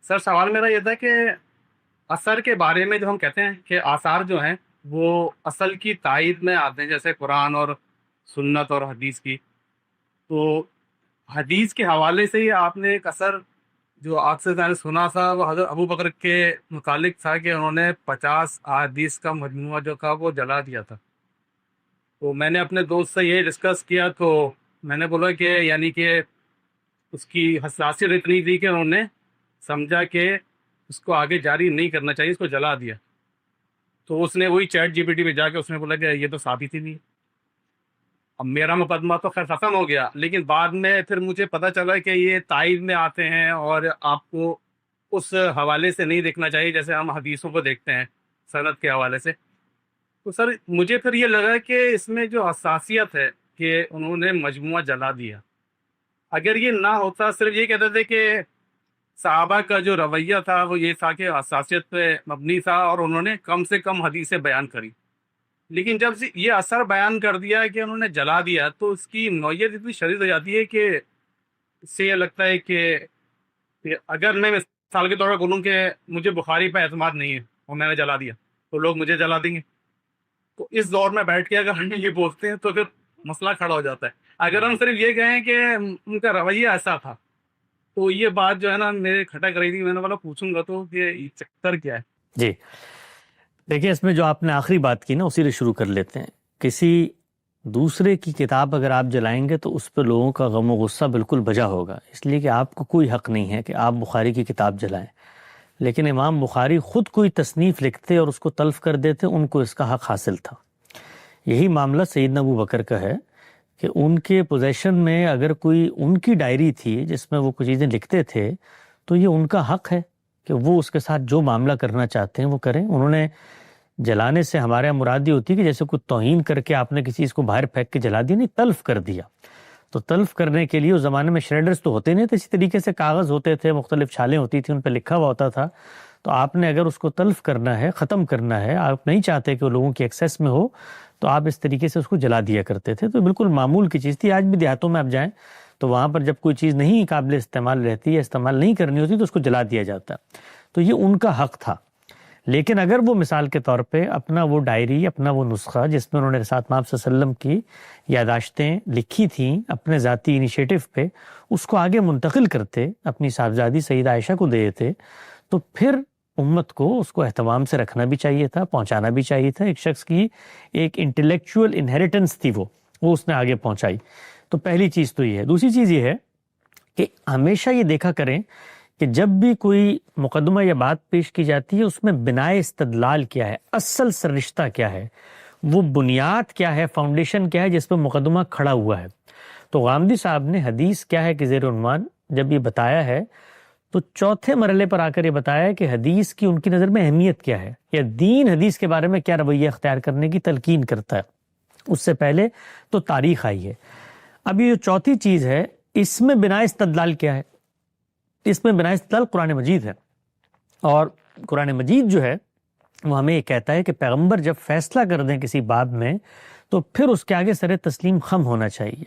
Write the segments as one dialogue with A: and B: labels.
A: سر سوال میرا یہ تھا کہ اثر کے بارے میں جو ہم کہتے ہیں کہ آثار جو ہیں وہ اصل کی تائید میں آتے ہیں، جیسے قرآن اور سنت اور حدیث کی. تو حدیث کے حوالے سے ہی آپ نے ایک اثر جو آپ سے میں نے سنا تھا وہ حضرت ابو بکر کے متعلق تھا کہ انہوں نے 50 احادیث کا مجموعہ جو تھا وہ جلا دیا تھا. تو میں نے اپنے دوست سے یہ ڈسکس کیا تو میں نے بولا کہ یعنی کہ اس کی حساسیت اتنی تھی کہ انہوں نے سمجھا کہ اس کو آگے جاری نہیں کرنا چاہیے، اس کو جلا دیا. تو اس نے وہی چیٹ جی پی ٹی پہ جا کے اس نے بولا کہ یہ تو ثابت ہی نہیں ہے. اب میرا مقدمہ تو خیر ختم ہو گیا، لیکن بعد میں پھر مجھے پتہ چلا کہ یہ تائید میں آتے ہیں اور آپ کو اس حوالے سے نہیں دیکھنا چاہیے جیسے ہم حدیثوں کو دیکھتے ہیں سند کے حوالے سے. تو سر مجھے پھر یہ لگا کہ اس میں جو حساسیت ہے کہ انہوں نے مجموعہ جلا دیا، اگر یہ نہ ہوتا، صرف یہ کہتے تھے کہ صحابہ کا جو رویہ تھا وہ یہ تھا کہ حساسیت پہ مبنی تھا اور انہوں نے کم سے کم حدیثیں بیان کری، لیکن جب سے یہ اثر بیان کر دیا کہ انہوں نے جلا دیا تو اس کی نوعیت اتنی شدید ہو جاتی ہے کہ اس سے یہ لگتا ہے کہ اگر میں مثال کے طور پر بولوں کہ مجھے بخاری پہ اعتماد نہیں ہے اور میں نے جلا دیا تو لوگ مجھے جلا دیں گے. تو اس دور میں بیٹھ کے اگر ہم یہ بولتے ہیں تو پھر مسئلہ کھڑا ہو جاتا ہے. اگر ہم صرف یہ کہیں کہ ان کا رویہ ایسا تھا تو یہ بات جو ہے نا میرے کھٹک رہی تھی، میں نے بولا پوچھوں گا تو کہ یہ چکر کیا ہے.
B: جی دیکھیں، اس میں جو آپ نے آخری بات کی نا اسی سے شروع کر لیتے ہیں. کسی دوسرے کی کتاب اگر آپ جلائیں گے تو اس پہ لوگوں کا غم و غصہ بالکل بجا ہوگا، اس لیے کہ آپ کو کوئی حق نہیں ہے کہ آپ بخاری کی کتاب جلائیں. لیکن امام بخاری خود کوئی تصنیف لکھتے اور اس کو تلف کر دیتے، ان کو اس کا حق حاصل تھا. یہی معاملہ سیدنا ابو بکر کا ہے کہ ان کے پوزیشن میں اگر کوئی ان کی ڈائری تھی جس میں وہ کچھ چیزیں لکھتے تھے تو یہ ان کا حق ہے کہ وہ اس کے ساتھ جو معاملہ کرنا چاہتے ہیں وہ کریں. انہوں نے جلانے سے ہمارے یہاں مراد یہ ہوتی ہے کہ جیسے کوئی توہین کر کے آپ نے کسی چیز کو باہر پھینک کے جلا دیا، نہیں، تلف کر دیا. تو تلف کرنے کے لیے اس زمانے میں شریڈرز تو ہوتے نہیں تھے، اسی طریقے سے کاغذ ہوتے تھے، مختلف چھالیں ہوتی تھیں، ان پہ لکھا ہوا ہوتا تھا. تو آپ نے اگر اس کو تلف کرنا ہے، ختم کرنا ہے، آپ نہیں چاہتے کہ وہ لوگوں کی ایکسیس میں ہو، تو آپ اس طریقے سے اس کو جلا دیا کرتے تھے. تو بالکل معمول کی چیز تھی. آج بھی دیہاتوں میں آپ جائیں تو وہاں پر جب کوئی چیز نہیں قابل استعمال رہتی ہے، استعمال نہیں کرنی ہوتی، تو اس کو جلا دیا جاتا. تو یہ ان کا حق تھا. لیکن اگر وہ مثال کے طور پہ اپنا وہ ڈائری، اپنا وہ نسخہ جس میں انہوں نے ساتھ آپ صلی اللہ علیہ وسلم کی یاداشتیں لکھی تھیں اپنے ذاتی انیشیٹو پہ، اس کو آگے منتقل کرتے، اپنی صاحبزادی سیدہ عائشہ کو دے دیتے، تو پھر امت کو اس کو اہتمام سے رکھنا بھی چاہیے تھا، پہنچانا بھی چاہیے تھا. ایک شخص کی ایک انٹلیکچوئل انہیریٹنس تھی، وہ اس نے آگے پہنچائی. تو پہلی چیز تو یہ ہے. دوسری چیز یہ ہے کہ ہمیشہ یہ دیکھا کریں کہ جب بھی کوئی مقدمہ یا بات پیش کی جاتی ہے اس میں بنائے استدلال کیا ہے، اصل سررشتہ کیا ہے، وہ بنیاد کیا ہے، فاؤنڈیشن کیا ہے جس پہ مقدمہ کھڑا ہوا ہے. تو غامدی صاحب نے حدیث کیا ہے کہ زیر عنوان جب یہ بتایا ہے تو چوتھے مرحلے پر آ کر یہ بتایا ہے کہ حدیث کی ان کی نظر میں اہمیت کیا ہے، یا دین حدیث کے بارے میں کیا رویہ اختیار کرنے کی تلقین کرتا ہے. اس سے پہلے تو تاریخ آئی ہے. اب یہ جو چوتھی چیز ہے اس میں بنائے استدلال کیا ہے، اس میں بنائے استدلال قرآن مجید ہے. اور قرآن مجید جو ہے وہ ہمیں یہ کہتا ہے کہ پیغمبر جب فیصلہ کر دیں کسی باب میں تو پھر اس کے آگے سر تسلیم خم ہونا چاہیے.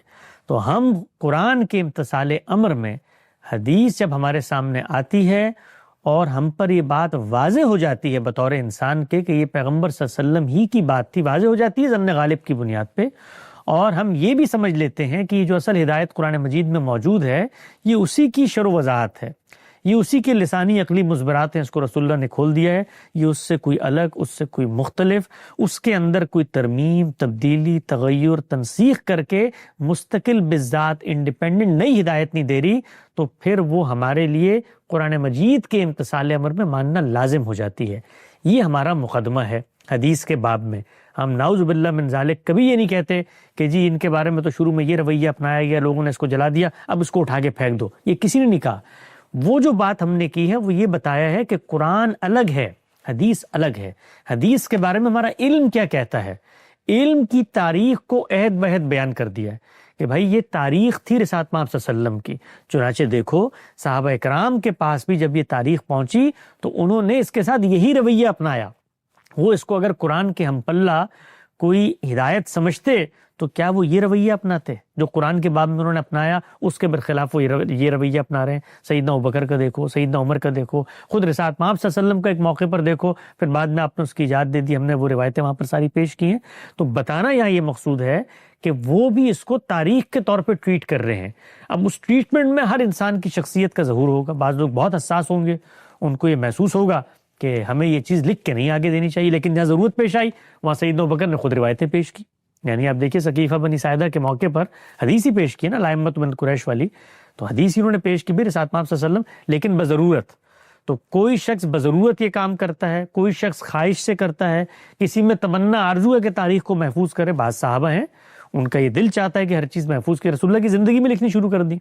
B: تو ہم قرآن کے امتثال امر میں حدیث جب ہمارے سامنے آتی ہے اور ہم پر یہ بات واضح ہو جاتی ہے بطور انسان کے کہ یہ پیغمبر صلی اللہ علیہ وسلم ہی کی بات تھی، واضح ہو جاتی ہے ظن غالب کی بنیاد پہ، اور ہم یہ بھی سمجھ لیتے ہیں کہ یہ جو اصل ہدایت قرآن مجید میں موجود ہے یہ اسی کی شرح و وضاحت ہے، یہ اسی کے لسانی عقلی مزبرات ہیں، اس کو رسول اللہ نے کھول دیا ہے. یہ اس سے کوئی الگ، اس سے کوئی مختلف، اس کے اندر کوئی ترمیم، تبدیلی، تغیر، تنسیخ کر کے مستقل بذات انڈیپینڈنٹ نئی ہدایت نہیں دے رہی. تو پھر وہ ہمارے لیے قرآن مجید کے امتثال امر میں ماننا لازم ہو جاتی ہے. یہ ہمارا مقدمہ ہے حدیث کے باب میں. ہم نعوذ باللہ من ذالک کبھی یہ نہیں کہتے کہ جی ان کے بارے میں تو شروع میں یہ رویہ اپنایا گیا، لوگوں نے اس کو جلا دیا، اب اس کو اٹھا کے پھینک دو. یہ کسی نے نہیں کہا. وہ جو بات ہم نے کی ہے وہ یہ بتایا ہے کہ قرآن الگ ہے، حدیث الگ ہے. حدیث کے بارے میں ہمارا علم کیا کہتا ہے، علم کی تاریخ کو عہد بہد بیان کر دیا ہے کہ بھائی یہ تاریخ تھی رسالت مآب صلی اللہ علیہ وسلم کی. چنانچہ دیکھو صحابہ اکرام کے پاس بھی جب یہ تاریخ پہنچی تو انہوں نے اس کے ساتھ یہی رویہ اپنایا. وہ اس کو اگر قرآن کے ہم پلہ کوئی ہدایت سمجھتے تو کیا وہ یہ رویہ اپناتے جو قرآن کے باب میں انہوں نے اپنایا؟ اس کے برخلاف وہ یہ رویہ اپنا رہے ہیں۔ سیدنا ابوبکر کا دیکھو، سیدنا عمر کا دیکھو، خود رسالت مآب صلی اللہ علیہ وسلم کا ایک موقع پر دیکھو، پھر بعد میں آپ نے اس کی اجازت دے دی، ہم نے وہ روایتیں وہاں پر ساری پیش کی ہیں۔ تو بتانا یہاں یہ مقصود ہے کہ وہ بھی اس کو تاریخ کے طور پہ ٹریٹ کر رہے ہیں۔ اب اس ٹریٹمنٹ میں ہر انسان کی شخصیت کا ظہور ہوگا۔ بعض لوگ بہت حساس ہوں گے، ان کو یہ محسوس ہوگا کہ ہمیں یہ چیز لکھ کے نہیں آگے دینی چاہیے، لیکن جہاں ضرورت پیش آئی وہاں سیدنا ابوبکر نے خود روایتیں پیش کی۔ یعنی آپ دیکھیے ثقیفہ بنی ساعدہ کے موقع پر حدیث ہی پیش کی نا، لا یمت من قریش والی، تو حدیث ہی انہوں نے پیش کی بھی رسالت مآب صلی اللہ علیہ وسلم، لیکن بضرورت۔ تو کوئی شخص بضرورت یہ کام کرتا ہے، کوئی شخص خواہش سے کرتا ہے، کسی میں تمنا آرزو ہے کہ تاریخ کو محفوظ کرے۔ بعض صحابہ ہیں ان کا یہ دل چاہتا ہے کہ ہر چیز محفوظ کی، رسول اللہ کی زندگی میں لکھنی شروع کر دی۔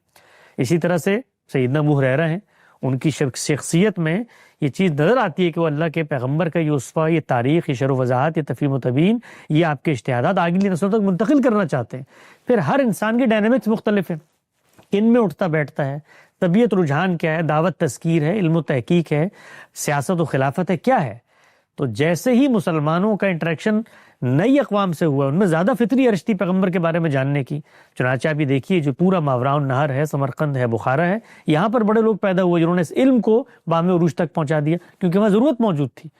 B: اسی طرح سے سیدنا ابو ہریرہ ہیں، ان کی شخصیت میں یہ چیز نظر آتی ہے کہ وہ اللہ کے پیغمبر کا یہ اسوہ، یہ تاریخ، یہ شرح و وضاحت، یہ تفہیم و تبیین، یہ آپ کے اجتہادات آگلی نسلوں تک منتقل کرنا چاہتے ہیں۔ پھر ہر انسان کی ڈائنامکس مختلف ہے، کن میں اٹھتا بیٹھتا ہے، طبیعت رجحان کیا ہے، دعوت تذکیر ہے، علم و تحقیق ہے، سیاست و خلافت ہے، کیا ہے۔ تو جیسے ہی مسلمانوں کا انٹریکشن نئی اقوام سے ہوا، ان میں زیادہ فطری ارج تھی پیغمبر کے بارے میں جاننے کی۔ چنانچہ آپ یہ دیکھیے جو پورا ماوراء النہر ہے، سمرقند ہے، بخارا ہے، یہاں پر بڑے لوگ پیدا ہوئے جنہوں نے اس علم کو بام عروج تک پہنچا دیا، کیونکہ وہاں ضرورت موجود تھی۔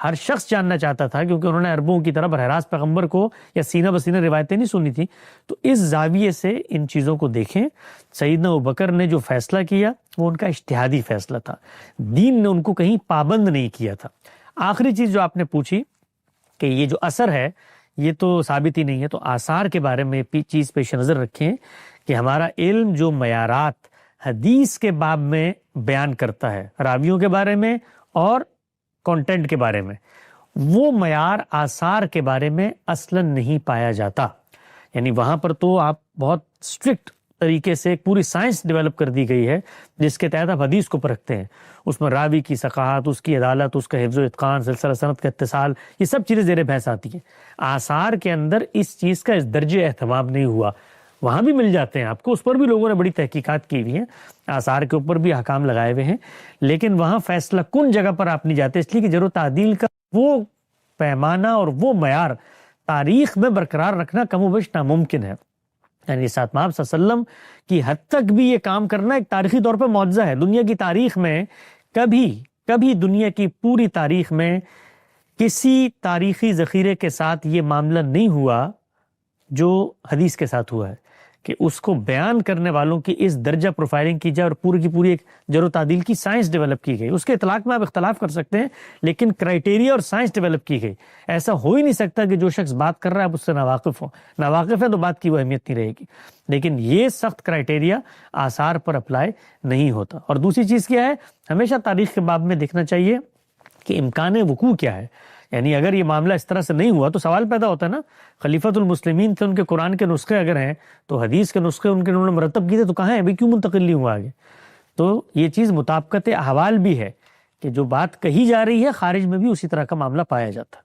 B: ہر شخص جاننا چاہتا تھا، کیونکہ انہوں نے عربوں کی طرح براہ راست پیغمبر کو یا سینہ بسینہ روایتیں نہیں سنی تھی۔ تو اس زاویے سے ان چیزوں کو دیکھیں۔ سیدنا ابوبکر نے جو فیصلہ کیا وہ ان کا اجتہادی فیصلہ تھا، دین نے ان کو کہیں پابند نہیں کیا تھا۔ آخری چیز جو آپ نے پوچھی کہ یہ جو اثر ہے یہ تو ثابت ہی نہیں ہے، تو آثار کے بارے میں چیز پیش نظر رکھیں کہ ہمارا علم جو معیارات حدیث کے باب میں بیان کرتا ہے، راویوں کے بارے میں اور کنٹینٹ کے بارے میں، وہ معیار آثار کے بارے میں اصلاً نہیں پایا جاتا۔ یعنی وہاں پر تو آپ بہت اسٹرکٹ طریقے سے ایک پوری سائنس ڈیولپ کر دی گئی ہے جس کے تحت آپ حدیث کو پرکھتے ہیں، اس میں راوی کی ثقافت، اس کی عدالت، اس کا حفظ و اتقان، سلسلہ سند کا اتصال، یہ سب چیزیں زیر بحث آتی ہیں۔ آثار کے اندر اس چیز کا اس درجے اہتمام نہیں ہوا۔ وہاں بھی مل جاتے ہیں آپ کو، اس پر بھی لوگوں نے بڑی تحقیقات کی ہوئی ہیں، آثار کے اوپر بھی احکام لگائے ہوئے ہیں، لیکن وہاں فیصلہ کن جگہ پر آپ نہیں جاتے، اس لیے کہ جرح و تعدیل کا وہ پیمانہ اور وہ معیار تاریخ میں برقرار رکھنا کم و بیش ناممکن ہے۔ یعنی ساتھ مآب صلی اللہ علیہ وسلم کی حد تک بھی یہ کام کرنا ایک تاریخی طور پر معجزہ ہے۔ دنیا کی تاریخ میں کبھی دنیا کی پوری تاریخ میں کسی تاریخی ذخیرے کے ساتھ یہ معاملہ نہیں ہوا جو حدیث کے ساتھ ہوا ہے، کہ اس کو بیان کرنے والوں کی اس درجہ پروفائلنگ کی جائے اور پوری کی پوری ایک جرح و تعدیل کی سائنس ڈیولپ کی گئی۔ اس کے اطلاق میں آپ اختلاف کر سکتے ہیں، لیکن کرائٹیریا اور سائنس ڈیولپ کی گئی۔ ایسا ہو ہی نہیں سکتا کہ جو شخص بات کر رہا ہے آپ اس سے ناواقف ہو، ناواقف ہے تو بات کی وہ اہمیت نہیں رہے گی۔ لیکن یہ سخت کرائٹیریا آثار پر اپلائی نہیں ہوتا۔ اور دوسری چیز کیا ہے، ہمیشہ تاریخ کے باب میں دیکھنا چاہیے کہ امکان وقوع کیا ہے۔ یعنی اگر یہ معاملہ اس طرح سے نہیں ہوا تو سوال پیدا ہوتا ہے نا، خلیفۃ المسلمین تھے، ان کے قرآن کے نسخے اگر ہیں تو حدیث کے نسخے ان کے انہوں نے مرتب کیے تھے تو کہاں ہیں ابھی، کیوں منتقل نہیں ہوا آگے؟ تو یہ چیز مطابقت احوال بھی ہے کہ جو بات کہی جا رہی ہے خارج میں بھی اسی طرح کا معاملہ پایا جاتا ہے۔